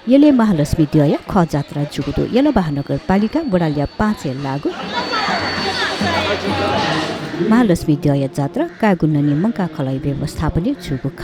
यसले महालक्ष्मी द्वय ख जात्रा जुगुदो यल महानगरपालिका बडालिया 5 लागु महालक्ष्मी द्वय जात्रा कागुन्न निमंका खलाई व्यवस्थापन जुगु ख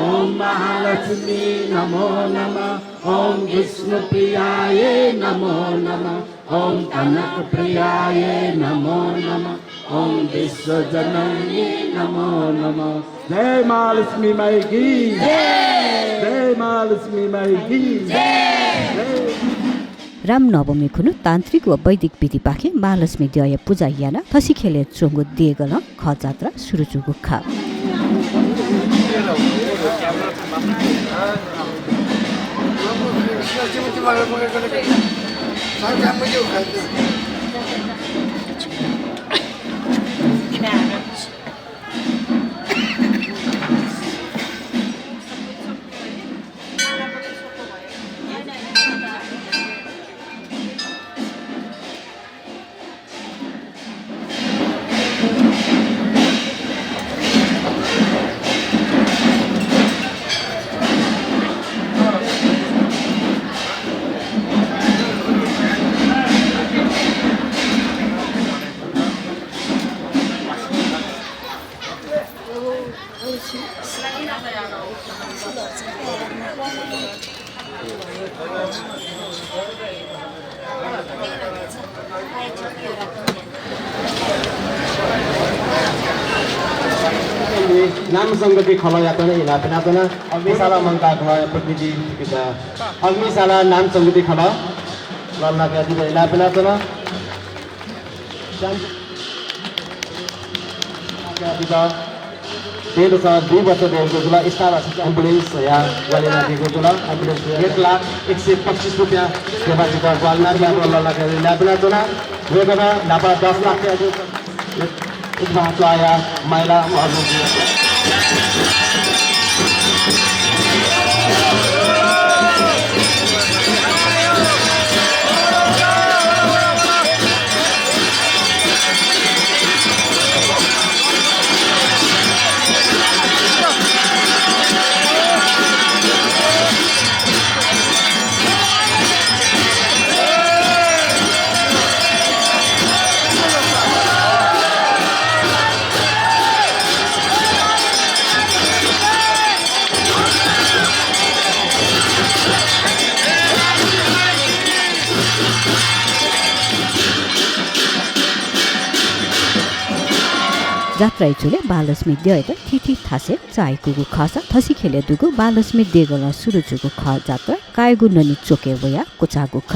ओम महालक्ष्मी नमो नमः ओम विष्णु प्रियाय नमो नमः ओम कनक प्रियाय नमो नमः ओम विश्वजननी नमो नमः जय महालक्ष्मी माई की जय महालक्ष्मी माई की रामनवमी खुनु तान्त्रिक व वैदिक विधि पाखे महालक्ष्मी द्वय पूजा याना थसी खेले चोंगो दिएगल ख जात्रा सुरु जुगु ख नाम संगति खलयातना इलापनातना अग्निशाला मंका खल प्रतिनिधि किता अग्निशाला नाम संगति खल लल्ला के अधि इलापनातना तेल सा 2 वर्ष देको जुला स्टार एम्बुलेन्स या वालेना दिएको जुला एम्बुलेन्स 1,125 रुपैयाँ सेवा दिएको वालना या लल्ला के इलापनातना वेगना नापा 10 लाख के अधि एक बात आया महिला जात्रा इचुले महालक्ष्मी द्वय थिथि थासे चाय कुगु खसा थसी खेले दुगु महालक्ष्मी देगल सुरु जुगु ख जात्रा कायगु ननि चोके वया कोचागु ख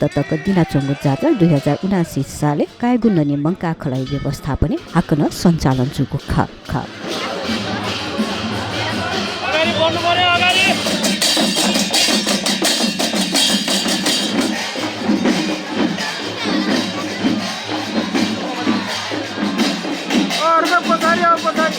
दत्तक दिनाचोंगो जात्रा 2079 साले कायगुन्ननी मंका खलाई व्यवस्थापन हाकन सञ्चालन जुगु ख अगाडि बढ्नु पर्यो अगाडि अर्को पछाडि आऊ पछाडि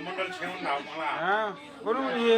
मण्डल छेउन धाउ मलाई बरु नि